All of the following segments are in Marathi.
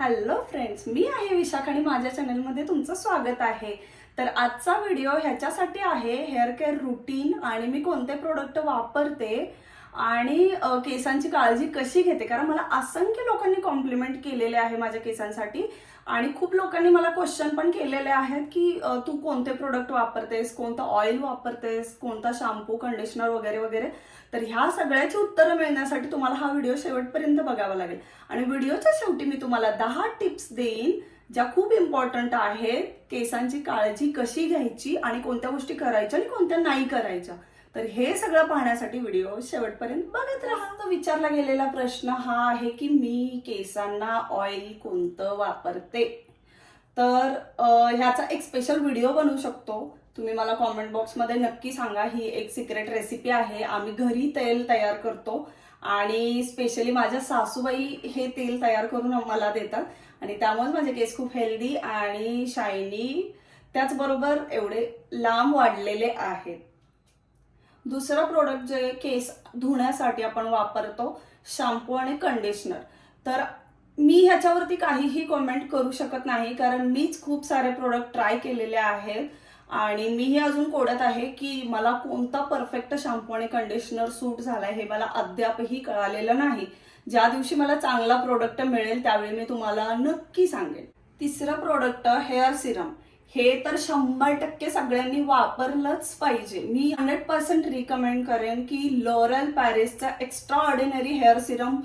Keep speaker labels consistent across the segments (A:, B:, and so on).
A: हॅलो फ्रेंड्स, मी आहे विशाख आणि माझ्या चॅनलमध्ये तुमचं स्वागत आहे. तर आजचा व्हिडिओ ह्याच्यासाठी आहे हेअर केअर रुटीन आणि मी कोणते प्रोडक्ट वापरते आणि केसांची काळजी कशी घेते. कारण मला असंख्य लोकांनी कॉम्प्लिमेंट केलेले आहे माझ्या केसांसाठी आणि खूप लोकांनी मला क्वेश्चन पण केलेले आहेत की तू कोणते प्रोडक्ट वापरतेस, कोणतं ऑइल वापरतेस, कोणता शॅम्पू, कंडिशनर वगैरे वगैरे. तर ह्या सगळ्याची उत्तरं मिळण्यासाठी तुम्हाला हा व्हिडिओ शेवटपर्यंत बघावा लागेल आणि व्हिडिओच्या शेवटी मी तुम्हाला 10 टिप्स देईन ज्या खूप इम्पॉर्टंट आहेत. केसांची काळजी कशी घ्यायची आणि कोणत्या गोष्टी करायच्या आणि कोणत्या नाही करायच्या. तर हे सगळं पाहण्यासाठी व्हिडिओ शेवटपर्यंत बघत राहा. तर विचारला गेलेला प्रश्न हा आहे की मी केसांना ऑइल कोणतं वापरते. तर ह्याचा एक स्पेशल व्हिडिओ बनवू शकतो. तुम्ही मला कॉमेंट बॉक्समध्ये नक्की सांगा. ही एक सिक्रेट रेसिपी आहे. आम्ही घरी तेल तयार करतो आणि स्पेशली माझ्या सासूबाई हे तेल तयार करून मला देतात आणि त्यामुळे माझे केस खूप हेल्दी आणि शायनी, त्याचबरोबर एवढे लांब वाढलेले आहेत. दुसरं प्रोडक्ट जे केस धुण्यासाठी आपण वापरतो, शॅम्पू आणि कंडिशनर. तर मी ह्याच्यावरती काहीही कॉमेंट करू शकत नाही कारण मीच खूप सारे प्रोडक्ट ट्राय केलेले आहेत आणि मीही अजून कोडत आहे की मला कोणता परफेक्ट शॅम्पू आणि कंडिशनर सूट झालाय हे मला अद्यापही कळालेलं नाही. ज्या दिवशी मला चांगला प्रोडक्ट मिळेल त्यावेळी मी तुम्हाला नक्की सांगेन. तिसरं प्रोडक्ट हेअर सिरम. हे तर 100% सगळ्यांनी वापरलंच पाहिजे. मी 100% रिकमेंड करेन की लॉरेल पॅरिसचा एक्स्ट्रा ऑर्डिनरी हेअर सिरम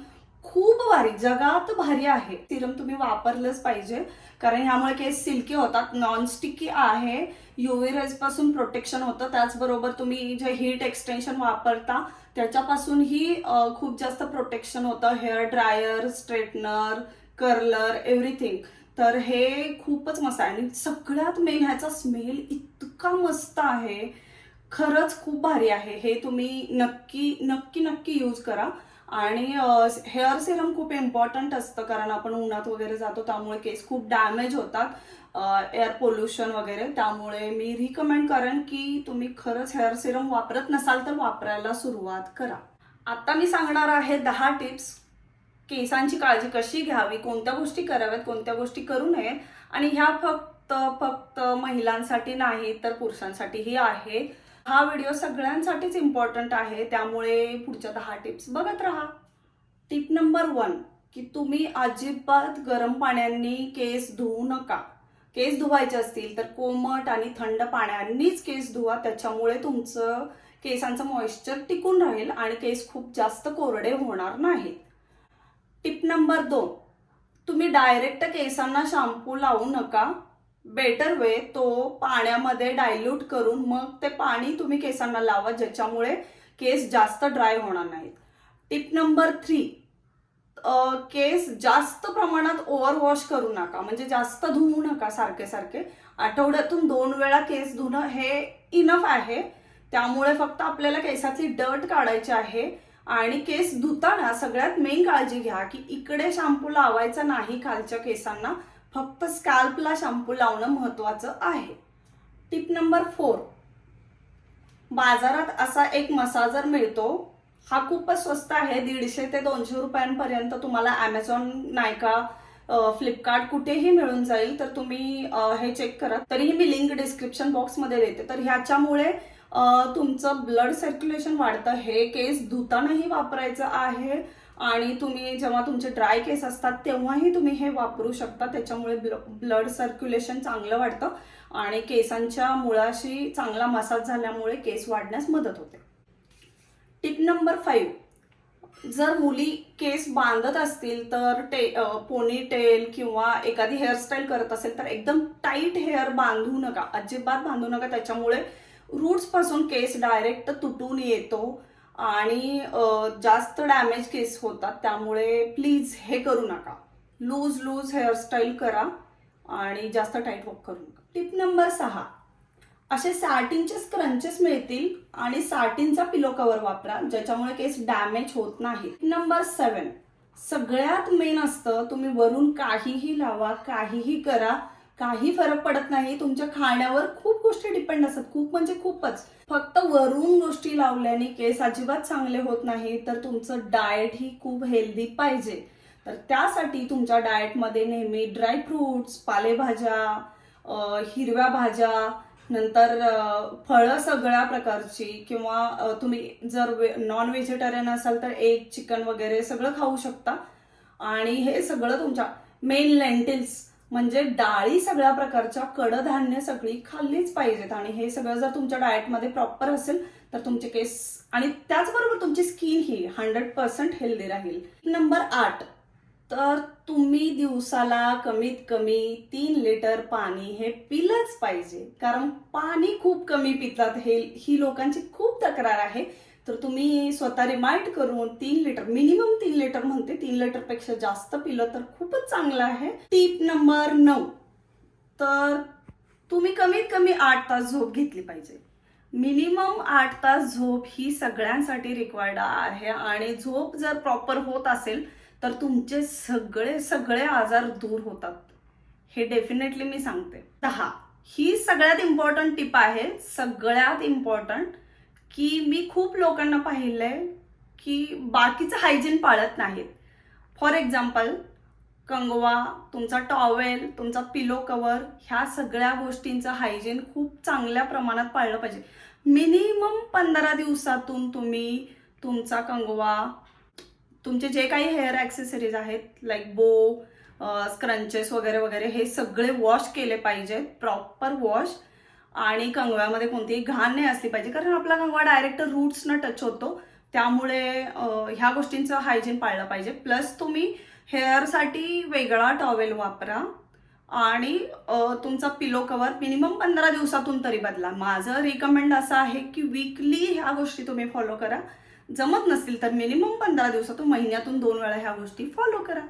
A: खूप भारी, जगात भारी आहे. सिरम तुम्ही वापरलंच पाहिजे कारण ह्यामुळे केस सिल्की होतात, नॉनस्टिकी आहे, युव्ही रेज पासून प्रोटेक्शन होतं. त्याचबरोबर तुम्ही जे हीट एक्सटेन्शन वापरता त्याच्यापासूनही खूप जास्त प्रोटेक्शन होतं. Hair dryer, straightener, curler, everything. तर हे खूपच मस्त आहे आणि सगळ्यात मेन ह्याचा स्मेल इतका मस्त आहे, खरंच खूप भारी आहे. हे तुम्ही नक्की नक्की नक्की यूज करा. आणि हेअर सिरम खूप इम्पॉर्टंट असतं कारण आपण उन्हात वगैरे जातो त्यामुळे केस खूप डॅमेज होतात, एअर पोल्युशन वगैरे. त्यामुळे मी रिकमेंड करेन की तुम्ही खरंच हेअर सिरम वापरत नसाल तर वापरायला सुरुवात करा. आता मी सांगणार आहे 10 टिप्स केसांची काळजी कशी घ्यावी, कोणत्या गोष्टी कराव्यात, कोणत्या गोष्टी करू नयेत. आणि ह्या फक्त महिलांसाठी नाही तर पुरुषांसाठीही आहे. हा व्हिडिओ सगळ्यांसाठीच इम्पॉर्टंट आहे त्यामुळे पुढच्या 10 टिप्स बघत राहा. टिप नंबर 1 की तुम्ही अजिबात गरम पाण्याने केस धुवू नका. केस धुवायचे असतील तर कोमट आणि थंड पाण्यानेच केस धुवा. त्याच्यामुळे तुमचं केसांचं मॉइश्चर टिकून राहील आणि केस खूप जास्त कोरडे होणार नाहीत. टिप नंबर 2, तुम्ही डायरेक्ट केसांना शॅम्पू लावू नका. बेटर वे तो पाण्यामध्ये डायल्यूट करून मग ते पाणी तुम्ही केसांना लावा, ज्याच्यामुळे केस जास्त ड्राय होणार नाहीत. टिप नंबर 3, केस जास्त प्रमाणात ओव्हर वॉश करू नका, म्हणजे जास्त धुवू नका सारखे सारखे. आठवड्यातून 2 वेळा केस धुणं हे इनफ आहे. त्यामुळे फक्त आपल्याला केसातली डर्ट काढायची आहे. आणि केस धुताना सगळ्यात मेन काळजी घ्या की इकडे शॅम्पू लावायचा नाही खालच्या केसांना, फक्त स्कॅल्पला शॅम्पू लावणं महत्वाचं आहे. टिप नंबर 4, बाजारात असा एक मसाजर मिळतो. हा खूपच स्वस्त आहे, 150 ते 200 रुपयांपर्यंत तुम्हाला ॲमेझॉन, नायका, फ्लिपकार्ट कुठेही मिळून जाईल. तर तुम्ही हे चेक करा. तरीही मी लिंक डिस्क्रिप्शन बॉक्समध्ये देते. तर ह्याच्यामुळे तुमचं ब्लड सर्क्युलेशन वाढतं. हे केस धुतानाही वापरायचं आहे आणि तुम्ही जेव्हा तुमचे ड्राय केस असतात तेव्हाही तुम्ही हे वापरू शकता. त्याच्यामुळे ब्लड सर्क्युलेशन चांगलं वाढतं आणि केसांच्या मुळाशी चांगला मसाज झाल्यामुळे केस वाढण्यास मदत होते. टिप नंबर 5, जर मुली केस बांधत असतील तर पोनी टेल किंवा एखादी हेअरस्टाईल करत असेल तर एकदम टाईट हेअर बांधू नका, अजिबात बांधू नका. त्याच्यामुळे रूट्स पासून केस डायरेक्ट तुटून येतो आणि जास्त डॅमेज केस होतात. त्यामुळे प्लीज हे करू नका. लूज हेअरस्टाईल करा आणि जास्त टाईट वॉक करू नका. टिप नंबर 6, असे सॅटिनचे स्क्रंचेस मिळतील आणि सॅटिनचा पिलो कव्हर वापरा, ज्याच्यामुळे केस डॅमेज होत नाही. टिप नंबर 7, सगळ्यात मेन असतं तुम्ही वरून काहीही लावा, काहीही करा, काही फरक पडत नाही. तुमच्या खाण्यावर खूप गोष्टी डिपेंड असतात, खूप म्हणजे खूपच. फक्त वरून गोष्टी लावल्याने केस अजिबात चांगले होत नाही. तर तुमचं डाएट ही खूप हेल्दी पाहिजे. तर त्यासाठी तुमच्या डाएटमध्ये नेहमी ड्रायफ्रुट्स, पालेभाज्या, हिरव्या भाज्या, नंतर फळं सगळ्या प्रकारची, किंवा तुम्ही जर नॉन व्हेजिटेरियन असाल तर एग, चिकन वगैरे सगळं खाऊ शकता. आणि हे सगळं तुमच्या मेन लेंटिल्स म्हणजे डाळी सगळ्या प्रकारच्या, कडधान्य सगळी खाल्लीच पाहिजेत. आणि हे सगळं जर तुमच्या डाएटमध्ये प्रॉपर असेल तर तुमचे केस आणि त्याचबरोबर तुमची स्किन ही 100% हेल्दी राहील. नंबर 8, तर तुम्ही दिवसाला कमीत कमी 3 लिटर पाणी हे पिलंच पाहिजे. कारण पाणी खूप कमी पितात ही लोकांची खूप तक्रार आहे. तर तुम्ही स्वतः रिमाइंड करून 3 लिटर, मिनिमम 3 लिटर म्हणते, 3 लिटर पेक्षा जास्त पिलं तर खूपच चांगलं आहे. टिप नंबर 9, तर तुम्ही कमीत कमी 8 तास झोप घेतली पाहिजे. मिनिमम 8 तास झोप ही सगळ्यांसाठी रिक्वायर्ड आहे. आणि झोप जर प्रॉपर होत असेल तर तुमचे सगळे आजार दूर होतात. हे डेफिनेटली मी सांगते. 10, ही सगळ्यात इम्पॉर्टंट टिप आहे, सगळ्यात इम्पॉर्टंट, की मी खूप लोकांना पाहिलंय की बाकीचं हायजीन पाळत नाहीत. फॉर एक्झाम्पल, कंगवा, तुमचा टॉवेल, तुमचा पिलो कवर, ह्या सगळ्या गोष्टींचं हायजीन खूप चांगल्या प्रमाणात पाळलं पाहिजे. मिनिमम 15 दिवसातून तुम्ही तुमचा कंगवा, तुमचे जे काही हेअर ॲक्सेसरीज आहेत लाईक बो, स्क्रंचेस वगैरे वगैरे, हे सगळे वॉश केले पाहिजेत, प्रॉपर वॉश. आणि कंगव्यामध्ये कोणतीही घाण नाही असली पाहिजे, कारण आपला कंगवा डायरेक्ट रूट्सना टच होतो. त्यामुळे ह्या गोष्टींचं हायजीन पाळलं पाहिजे. प्लस तुम्ही हेअरसाठी वेगळा टॉवेल वापरा. आणि तुमचा पिलो कवर मिनिमम 15 दिवसातून तरी बदला. माझं रिकमेंड असं आहे की वीकली ह्या गोष्टी तुम्ही फॉलो करा. जमत नसतील तर मिनिमम 15 दिवसातून, महिन्यातून 2 वेळा ह्या गोष्टी फॉलो करा.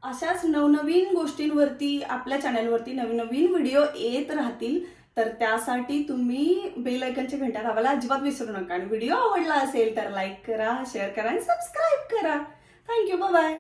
A: अशाच नवनवीन गोष्टींवरती आपल्या चॅनलवरती नवीन नवीन व्हिडिओ येत राहतील. तर त्यासाठी तुम्ही बेल आयकॉनची घंटा दाबायला अजिबात विसरू नका. आणि व्हिडिओ आवडला असेल तर लाईक करा, शेअर करा आणि सबस्क्राईब करा. Thank you, bye bye.